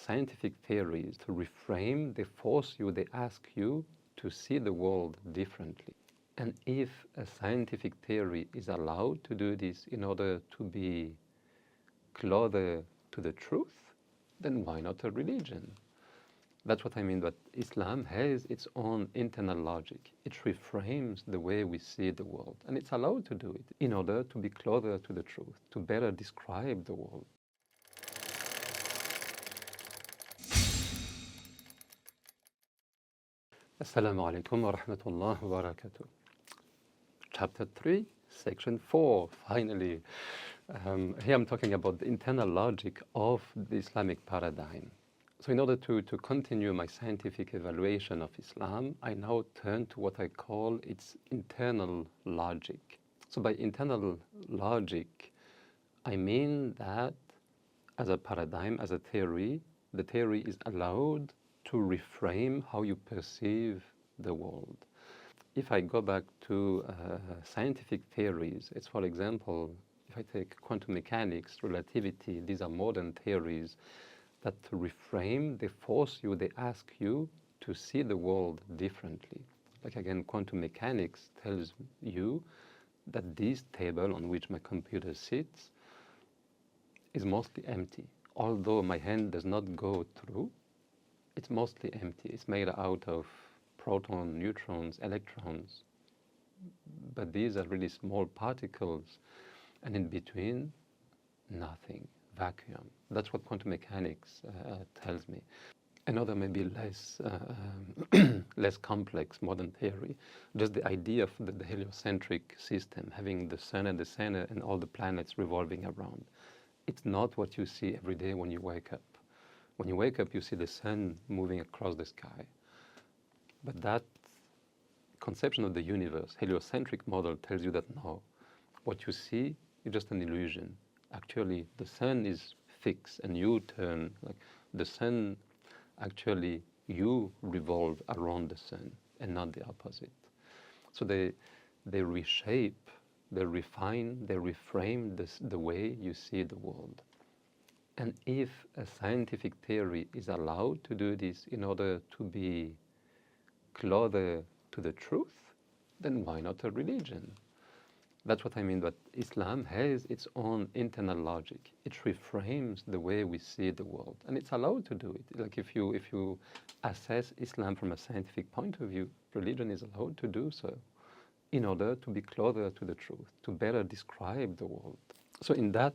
scientific theories to reframe, they force you, they ask you to see the world differently. And if a scientific theory is allowed to do this in order to be closer to the truth, then why not a religion? That's what I mean, that Islam has its own internal logic. It reframes the way we see the world, and it's allowed to do it in order to be closer to the truth, to better describe the world. Assalamu alaikum wa rahmatullahi wa barakatuh. Chapter 3, Section 4, finally. Here I'm talking about the internal logic of the Islamic paradigm. So in order to continue my scientific evaluation of Islam, I now turn to what I call its internal logic. So by internal logic, I mean that as a paradigm, as a theory, the theory is allowed to reframe how you perceive the world. If I go back to scientific theories, it's, for example, if I take quantum mechanics, relativity, these are modern theories that reframe, they force you, they ask you to see the world differently. Like again, quantum mechanics tells you that this table on which my computer sits is mostly empty. Although my hand does not go through, it's mostly empty. It's made out of protons, neutrons, electrons. But these are really small particles, and in between, nothing. Vacuum. That's what quantum mechanics tells me. Another maybe less less complex modern theory, just the idea of the heliocentric system, having the sun at the center and all the planets revolving around. It's not what you see every day when you wake up. When you wake up, you see the sun moving across the sky. But that conception of the universe, heliocentric model, tells you that no, what you see is just an illusion. Actually, the sun is fixed and you turn, like the sun, actually you revolve around the sun and not the opposite. So they reshape, they refine, they reframe the way you see the world. And if a scientific theory is allowed to do this in order to be closer to the truth, then why not a religion? That's what I mean, that Islam has its own internal logic. It reframes the way we see the world, and it's allowed to do it. Like if you assess Islam from a scientific point of view, religion is allowed to do so in order to be closer to the truth, to better describe the world. So in that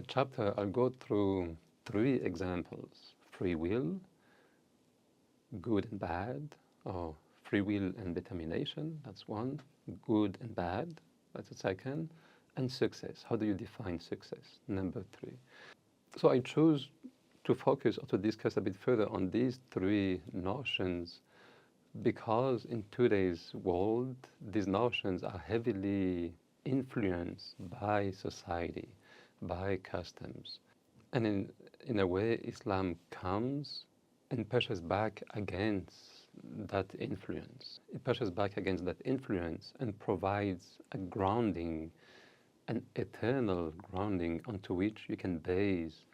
chapter, I'll go through 3 examples: free will, good and bad, or free will and determination, that's one, good and bad, that's the second, and success. How do you define success? Number 3. So I chose to focus or to discuss a bit further on these 3 notions because in today's world, these notions are heavily influenced by society, by customs. And in a way, Islam comes and pushes back against that influence. It pushes back against that influence and provides a grounding, an eternal grounding onto which you can base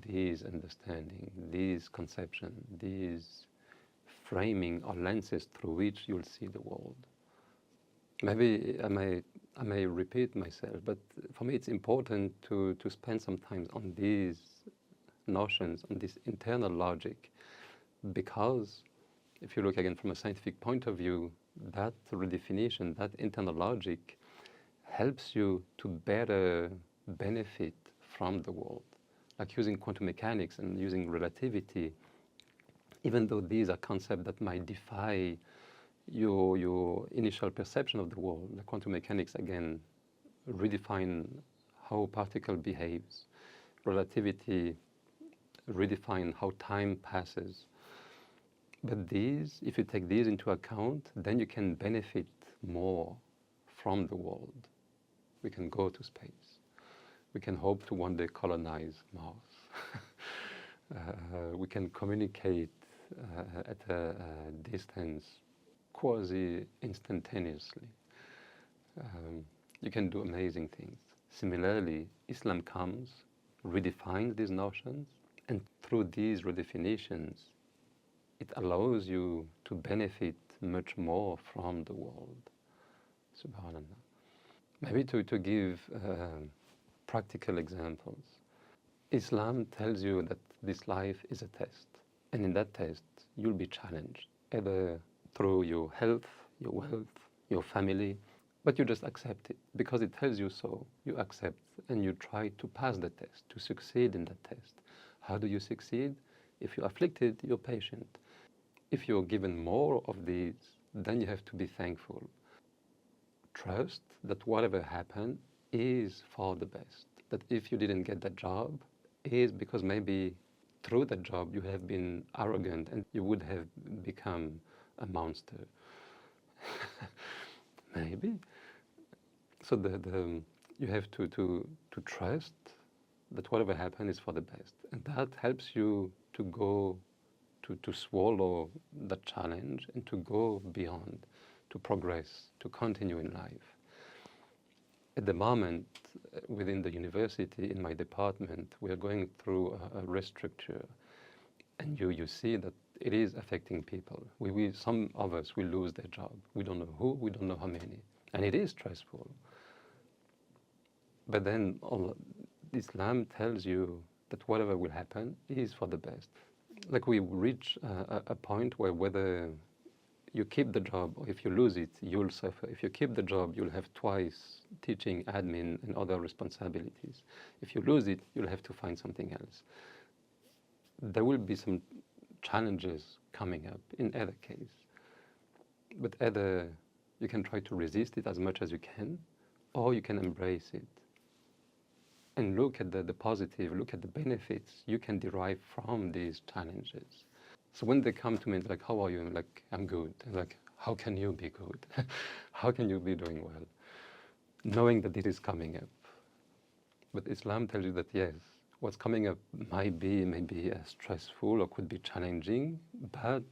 these understanding, these conception, these framing or lenses through which you'll see the world. Maybe I may repeat myself, but for me it's important to spend some time on these notions, on this internal logic, because if you look again from a scientific point of view, that redefinition, that internal logic helps you to better benefit from the world. Like using quantum mechanics and using relativity, even though these are concepts that might defy your initial perception of the world, the quantum mechanics again redefine how a particle behaves. Relativity redefine how time passes. But these, if you take these into account, then you can benefit more from the world. We can go to space. We can hope to one day colonize Mars. We can communicate at a distance quasi-instantaneously. You can do amazing things. Similarly, Islam comes, redefines these notions, And through these redefinitions, it allows you to benefit much more from the world. Subhanallah. Maybe to give practical examples. Islam tells you that this life is a test. And in that test, you'll be challenged, either through your health, your wealth, your family, but you just accept it because it tells you so. You accept and you try to pass the test, to succeed in that test. How do you succeed? If you're afflicted, you're patient. If you're given more of these, then you have to be thankful. Trust that whatever happened is for the best. That if you didn't get that job, is because maybe through that job you have been arrogant and you would have become a monster. Maybe. So you have to trust that whatever happened is for the best. And that helps you to go to swallow the challenge and to go beyond, to progress, to continue in life. At the moment, within the university, in my department, we are going through a restructure. And you see that it is affecting people. Some of us will lose their job. We don't know who, we don't know how many. And it is stressful. But then Islam tells you that whatever will happen is for the best. Like we reach a point where whether you keep the job or if you lose it, you'll suffer. If you keep the job, you'll have twice teaching, admin, and other responsibilities. If you lose it, you'll have to find something else. There will be some challenges coming up in either case. But either you can try to resist it as much as you can, or you can embrace it. And look at the positive, look at the benefits you can derive from these challenges. So when they come to me, like, how are you? I'm like, I'm good. And like, how can you be good? How can you be doing well? Knowing that it is coming up. But Islam tells you that yes, what's coming up might be stressful or could be challenging, but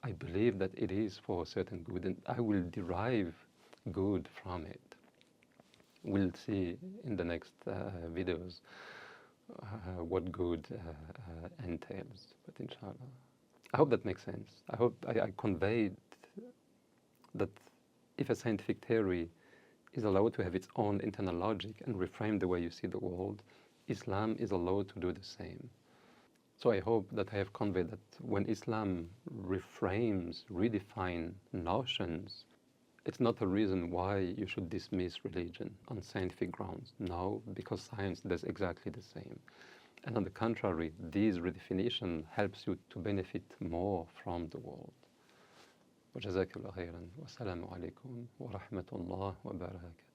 I believe that it is for a certain good and I will derive good from it. We'll see in the next videos what good entails, but inshallah. I hope that makes sense. I hope I conveyed that if a scientific theory is allowed to have its own internal logic and reframe the way you see the world, Islam is allowed to do the same. So I hope that I have conveyed that when Islam reframes, redefines notions, it's not a reason why you should dismiss religion on scientific grounds. No, because science does exactly the same. And on the contrary, this redefinition helps you to benefit more from the world. وجزاك الله خيرا والسلام عليكم ورحمة الله وبركاته.